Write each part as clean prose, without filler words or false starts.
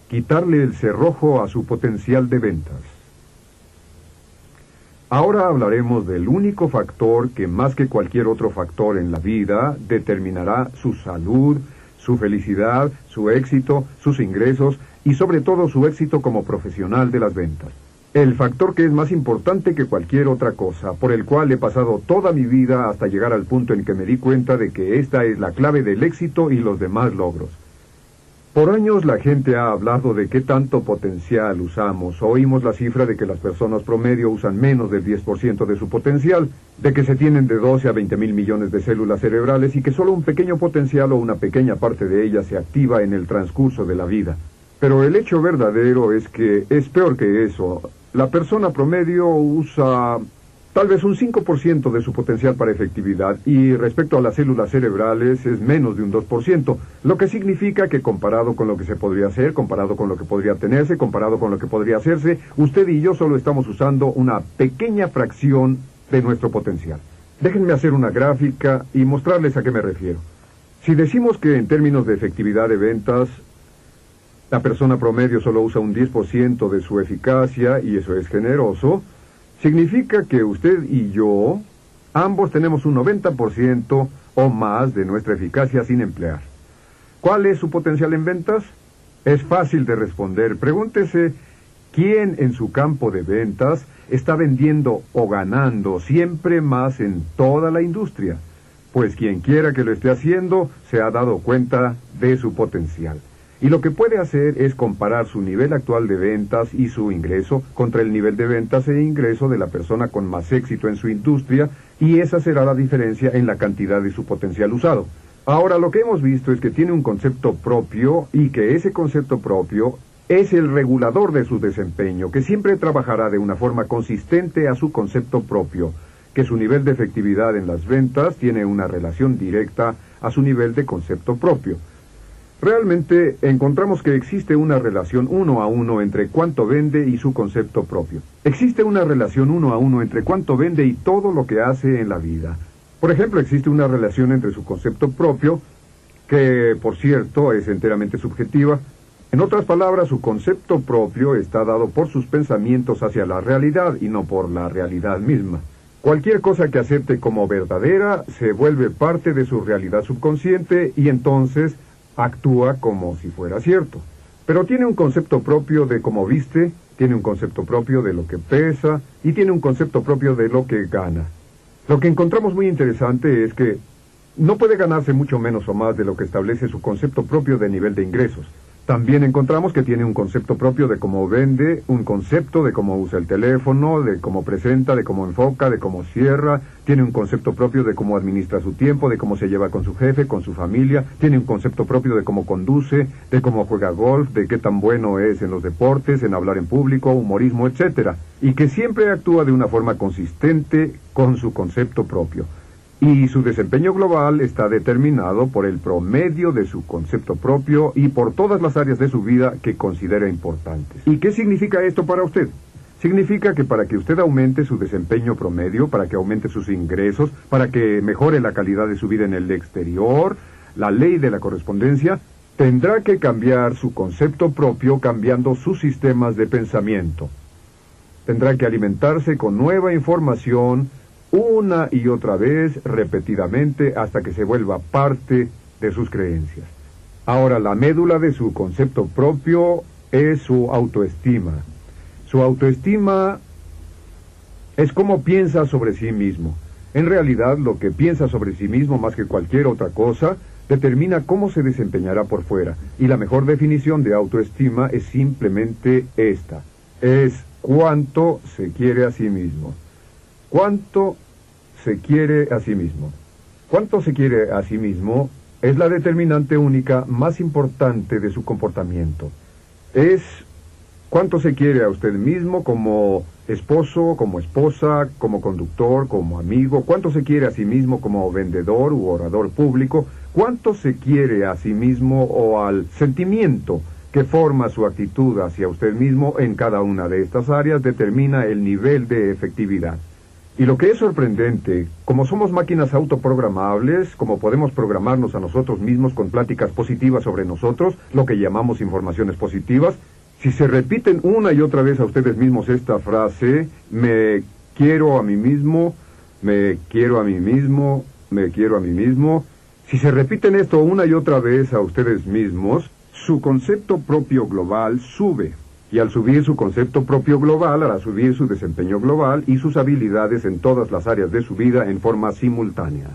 quitarle el cerrojo a su potencial de ventas. Ahora hablaremos del único factor que más que cualquier otro factor en la vida determinará su salud, su felicidad, su éxito, sus ingresos y sobre todo su éxito como profesional de las ventas. El factor que es más importante que cualquier otra cosa, por el cual he pasado toda mi vida hasta llegar al punto en que me di cuenta de que esta es la clave del éxito y los demás logros. Por años la gente ha hablado de qué tanto potencial usamos. Oímos la cifra de que las personas promedio usan menos del 10% de su potencial, de que se tienen de 12 a 20 mil millones de células cerebrales y que solo un pequeño potencial o una pequeña parte de ellas se activa en el transcurso de la vida. Pero el hecho verdadero es que es peor que eso. La persona promedio usa tal vez un 5% de su potencial para efectividad y respecto a las células cerebrales es menos de un 2%, lo que significa que comparado con lo que se podría hacer, comparado con lo que podría tenerse, comparado con lo que podría hacerse, usted y yo solo estamos usando una pequeña fracción de nuestro potencial. Déjenme hacer una gráfica y mostrarles a qué me refiero. Si decimos que en términos de efectividad de ventas, la persona promedio solo usa un 10% de su eficacia, y eso es generoso, significa que usted y yo, ambos tenemos un 90% o más de nuestra eficacia sin emplear. ¿Cuál es su potencial en ventas? Es fácil de responder. Pregúntese, ¿quién en su campo de ventas está vendiendo o ganando siempre más en toda la industria? Pues quien quiera que lo esté haciendo se ha dado cuenta de su potencial. Y lo que puede hacer es comparar su nivel actual de ventas y su ingreso contra el nivel de ventas e ingreso de la persona con más éxito en su industria, y esa será la diferencia en la cantidad de su potencial usado. Ahora, lo que hemos visto es que tiene un concepto propio y que ese concepto propio es el regulador de su desempeño, que siempre trabajará de una forma consistente a su concepto propio, que su nivel de efectividad en las ventas tiene una relación directa a su nivel de concepto propio. Realmente encontramos que existe una relación 1 a 1 entre cuánto vende y su concepto propio. Existe una relación 1 a 1 entre cuánto vende y todo lo que hace en la vida. Por ejemplo, existe una relación entre su concepto propio, que por cierto es enteramente subjetiva. En otras palabras, su concepto propio está dado por sus pensamientos hacia la realidad y no por la realidad misma. Cualquier cosa que acepte como verdadera se vuelve parte de su realidad subconsciente y entonces actúa como si fuera cierto. Pero tiene un concepto propio de cómo viste, tiene un concepto propio de lo que pesa y tiene un concepto propio de lo que gana. Lo que encontramos muy interesante es que no puede ganarse mucho menos o más de lo que establece su concepto propio de nivel de ingresos. También encontramos que tiene un concepto propio de cómo vende, un concepto de cómo usa el teléfono, de cómo presenta, de cómo enfoca, de cómo cierra. Tiene un concepto propio de cómo administra su tiempo, de cómo se lleva con su jefe, con su familia. Tiene un concepto propio de cómo conduce, de cómo juega golf, de qué tan bueno es en los deportes, en hablar en público, humorismo, etc. Y que siempre actúa de una forma consistente con su concepto propio. Y su desempeño global está determinado por el promedio de su concepto propio y por todas las áreas de su vida que considera importantes. ¿Y qué significa esto para usted? Significa que para que usted aumente su desempeño promedio, para que aumente sus ingresos, para que mejore la calidad de su vida en el exterior, la ley de la correspondencia, tendrá que cambiar su concepto propio cambiando sus sistemas de pensamiento. Tendrá que alimentarse con nueva información una y otra vez, repetidamente, hasta que se vuelva parte de sus creencias. Ahora, la médula de su concepto propio es su autoestima. Su autoestima es cómo piensa sobre sí mismo. En realidad, lo que piensa sobre sí mismo más que cualquier otra cosa determina cómo se desempeñará por fuera. Y la mejor definición de autoestima es simplemente esta. Es cuánto se quiere a sí mismo. ¿Cuánto se quiere a sí mismo? ¿Cuánto se quiere a sí mismo? Es la determinante única más importante de su comportamiento. Es cuánto se quiere a usted mismo como esposo, como esposa, como conductor, como amigo. Cuánto se quiere a sí mismo como vendedor u orador público. Cuánto se quiere a sí mismo o al sentimiento que forma su actitud hacia usted mismo en cada una de estas áreas determina el nivel de efectividad. Y lo que es sorprendente, como somos máquinas autoprogramables, como podemos programarnos a nosotros mismos con pláticas positivas sobre nosotros, lo que llamamos informaciones positivas, si se repiten una y otra vez a ustedes mismos esta frase, me quiero a mí mismo, me quiero a mí mismo, me quiero a mí mismo, si se repiten esto una y otra vez a ustedes mismos, su concepto propio global sube. Y al subir su concepto propio global, hará subir su desempeño global y sus habilidades en todas las áreas de su vida en forma simultánea.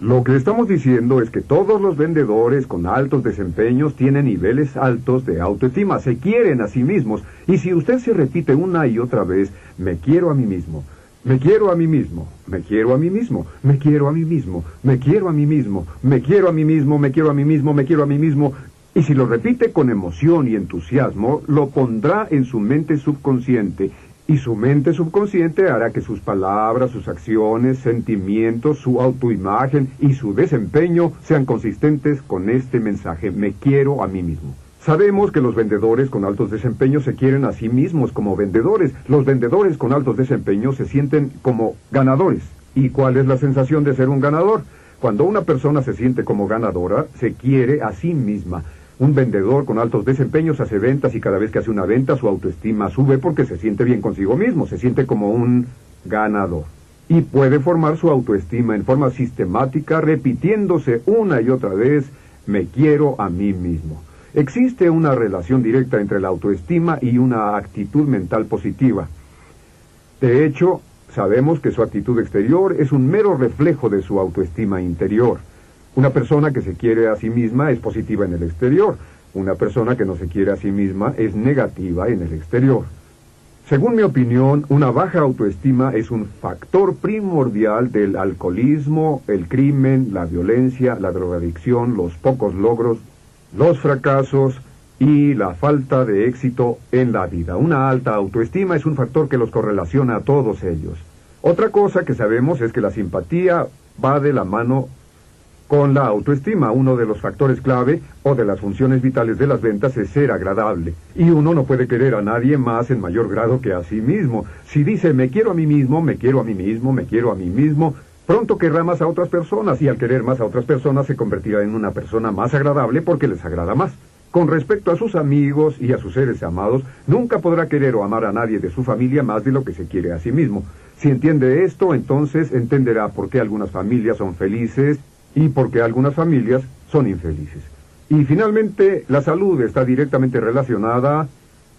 Lo que estamos diciendo es que todos los vendedores con altos desempeños tienen niveles altos de autoestima, se quieren a sí mismos. Y si usted se repite una y otra vez, me quiero a mí mismo, me quiero a mí mismo, me quiero a mí mismo, me quiero a mí mismo, me quiero a mí mismo, me quiero a mí mismo, me quiero a mí mismo, me quiero a mí mismo, y si lo repite con emoción y entusiasmo, lo pondrá en su mente subconsciente, y su mente subconsciente hará que sus palabras, sus acciones, sentimientos, su autoimagen y su desempeño sean consistentes con este mensaje, me quiero a mí mismo. Sabemos que los vendedores con altos desempeños se quieren a sí mismos como vendedores. Los vendedores con altos desempeños se sienten como ganadores. ¿Y cuál es la sensación de ser un ganador? Cuando una persona se siente como ganadora, se quiere a sí misma. Un vendedor con altos desempeños hace ventas y cada vez que hace una venta su autoestima sube porque se siente bien consigo mismo, se siente como un ganador. Y puede formar su autoestima en forma sistemática repitiéndose una y otra vez, me quiero a mí mismo. Existe una relación directa entre la autoestima y una actitud mental positiva. De hecho, sabemos que su actitud exterior es un mero reflejo de su autoestima interior. Una persona que se quiere a sí misma es positiva en el exterior. Una persona que no se quiere a sí misma es negativa en el exterior. Según mi opinión, una baja autoestima es un factor primordial del alcoholismo, el crimen, la violencia, la drogadicción, los pocos logros, los fracasos y la falta de éxito en la vida. Una alta autoestima es un factor que los correlaciona a todos ellos. Otra cosa que sabemos es que la simpatía va de la mano con la autoestima. Uno de los factores clave o de las funciones vitales de las ventas es ser agradable. Y uno no puede querer a nadie más en mayor grado que a sí mismo. Si dice, me quiero a mí mismo, me quiero a mí mismo, me quiero a mí mismo, pronto querrá más a otras personas y al querer más a otras personas se convertirá en una persona más agradable porque les agrada más. Con respecto a sus amigos y a sus seres amados, nunca podrá querer o amar a nadie de su familia más de lo que se quiere a sí mismo. Si entiende esto, entonces entenderá por qué algunas familias son felices y por qué algunas familias son infelices. Y finalmente, la salud está directamente relacionada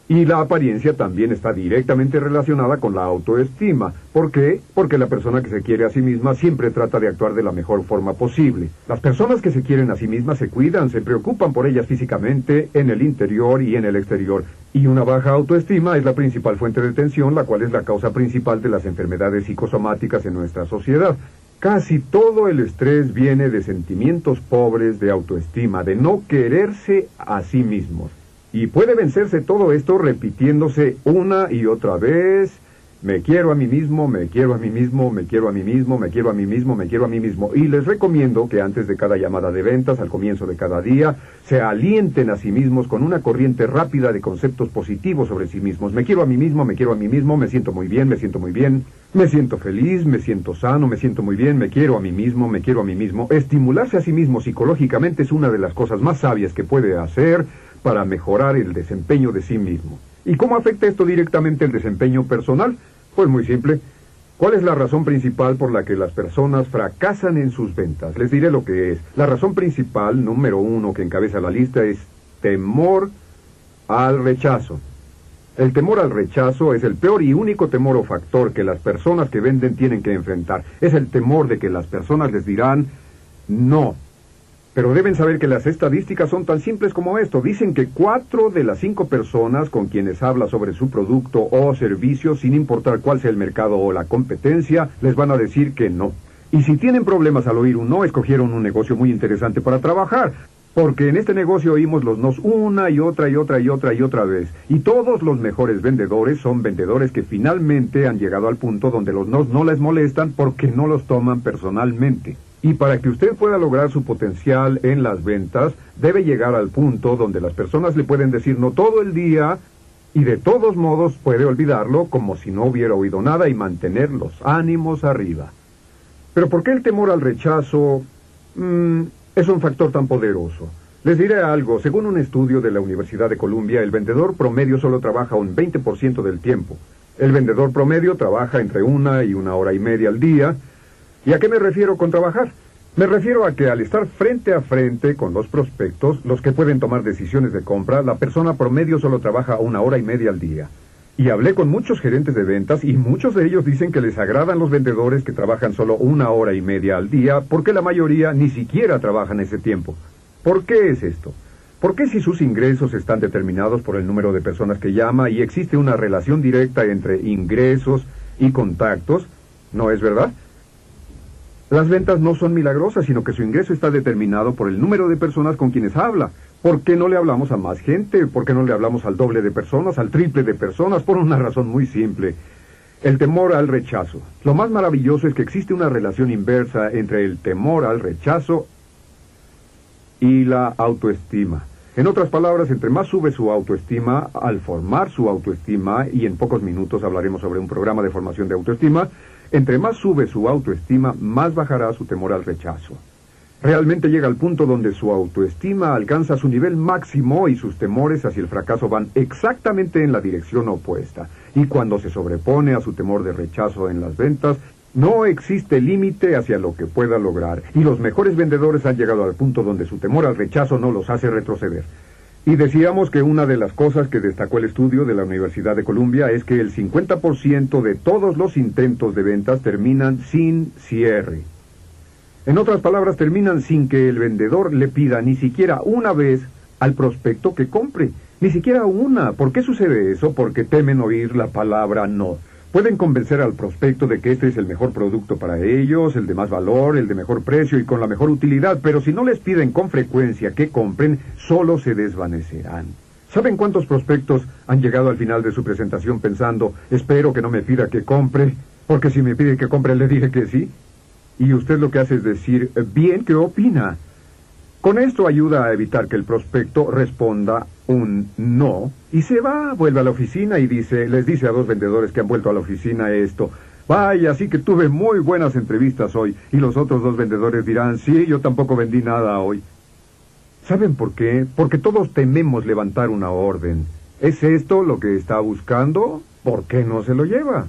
y la apariencia también está directamente relacionada con la autoestima. ¿Por qué? Porque la persona que se quiere a sí misma siempre trata de actuar de la mejor forma posible. Las personas que se quieren a sí mismas se cuidan, se preocupan por ellas físicamente, en el interior y en el exterior. Y una baja autoestima es la principal fuente de tensión, la cual es la causa principal de las enfermedades psicosomáticas en nuestra sociedad. Casi todo el estrés viene de sentimientos pobres de autoestima, de no quererse a sí mismos. Y puede vencerse todo esto repitiéndose una y otra vez, me quiero a mí mismo, me quiero a mí mismo, me quiero a mí mismo, me quiero a mí mismo, me quiero a mí mismo. Y les recomiendo que antes de cada llamada de ventas, al comienzo de cada día, se alienten a sí mismos con una corriente rápida de conceptos positivos sobre sí mismos. Me quiero a mí mismo, me quiero a mí mismo, me siento muy bien, me siento muy bien, me siento feliz, me siento sano, me siento muy bien, me quiero a mí mismo, me quiero a mí mismo. Estimularse a sí mismo psicológicamente es una de las cosas más sabias que puede hacer para mejorar el desempeño de sí mismo. ¿Y cómo afecta esto directamente el desempeño personal? Pues muy simple. ¿Cuál es la razón principal por la que las personas fracasan en sus ventas? Les diré lo que es. La razón principal, número 1, que encabeza la lista, es temor al rechazo. El temor al rechazo es el peor y único temor o factor que las personas que venden tienen que enfrentar. Es el temor de que las personas les dirán no. Pero deben saber que las estadísticas son tan simples como esto. Dicen que 4 de las 5 personas con quienes habla sobre su producto o servicio, sin importar cuál sea el mercado o la competencia, les van a decir que no. Y si tienen problemas al oír un no, escogieron un negocio muy interesante para trabajar. Porque en este negocio oímos los nos una y otra y otra y otra y otra vez. Y todos los mejores vendedores son vendedores que finalmente han llegado al punto donde los nos no les molestan porque no los toman personalmente. Y para que usted pueda lograr su potencial en las ventas, debe llegar al punto donde las personas le pueden decir no todo el día Y de todos modos puede olvidarlo como si no hubiera oído nada y mantener los ánimos arriba. Pero ¿por qué el temor al rechazo es un factor tan poderoso? Les diré algo. Según un estudio de la Universidad de Columbia, el vendedor promedio solo trabaja un 20% del tiempo. El vendedor promedio trabaja entre 1 y 1 hora y media al día. ¿Y a qué me refiero con trabajar? Me refiero a que al estar frente a frente con los prospectos, los que pueden tomar decisiones de compra, la persona promedio solo trabaja 1 hora y media al día. Y hablé con muchos gerentes de ventas y muchos de ellos dicen que les agradan los vendedores que trabajan solo 1 hora y media al día porque la mayoría ni siquiera trabajan ese tiempo. ¿Por qué es esto? ¿Por qué si sus ingresos están determinados por el número de personas que llama y existe una relación directa entre ingresos y contactos? ¿No es verdad? Las ventas no son milagrosas, sino que su ingreso está determinado por el número de personas con quienes habla. ¿Por qué no le hablamos a más gente? ¿Por qué no le hablamos al doble de personas, al triple de personas? Por una razón muy simple. El temor al rechazo. Lo más maravilloso es que existe una relación inversa entre el temor al rechazo y la autoestima. En otras palabras, entre más sube su autoestima, al formar su autoestima, y en pocos minutos hablaremos sobre un programa de formación de autoestima, entre más sube su autoestima, más bajará su temor al rechazo. Realmente llega al punto donde su autoestima alcanza su nivel máximo y sus temores hacia el fracaso van exactamente en la dirección opuesta. Y cuando se sobrepone a su temor de rechazo en las ventas, no existe límite hacia lo que pueda lograr. Y los mejores vendedores han llegado al punto donde su temor al rechazo no los hace retroceder. Y decíamos que una de las cosas que destacó el estudio de la Universidad de Columbia es que el 50% de todos los intentos de ventas terminan sin cierre. En otras palabras, terminan sin que el vendedor le pida ni siquiera una vez al prospecto que compre. Ni siquiera una. ¿Por qué sucede eso? Porque temen oír la palabra no. Pueden convencer al prospecto de que este es el mejor producto para ellos, el de más valor, el de mejor precio y con la mejor utilidad, pero si no les piden con frecuencia que compren, solo se desvanecerán. ¿Saben cuántos prospectos han llegado al final de su presentación pensando, espero que no me pida que compre, porque si me pide que compre le dije que sí? Y usted lo que hace es decir, bien, ¿qué opina? Con esto ayuda a evitar que el prospecto responda un no y se va, vuelve a la oficina y les dice a 2 vendedores que han vuelto a la oficina esto. Vaya, sí que tuve muy buenas entrevistas hoy. Y los otros 2 vendedores dirán, sí, yo tampoco vendí nada hoy. ¿Saben por qué? Porque todos tememos levantar una orden. ¿Es esto lo que está buscando? ¿Por qué no se lo lleva?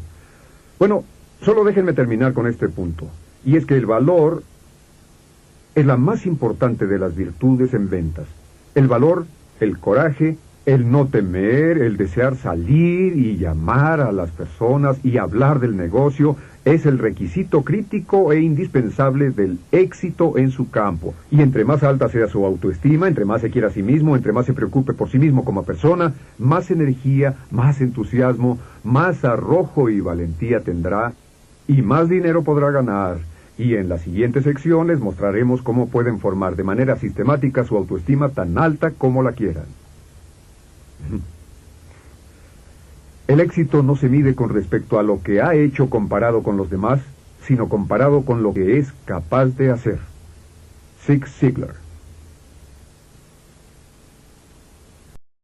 Bueno, solo déjenme terminar con este punto. Y es que el valor es la más importante de las virtudes en ventas. El valor, el coraje, el no temer, el desear salir y llamar a las personas y hablar del negocio es el requisito crítico e indispensable del éxito en su campo. Y entre más alta sea su autoestima, entre más se quiera a sí mismo, entre más se preocupe por sí mismo como persona, más energía, más entusiasmo, más arrojo y valentía tendrá y más dinero podrá ganar. Y en la siguiente sección les mostraremos cómo pueden formar de manera sistemática su autoestima tan alta como la quieran. El éxito no se mide con respecto a lo que ha hecho comparado con los demás, sino comparado con lo que es capaz de hacer. Zig Ziglar.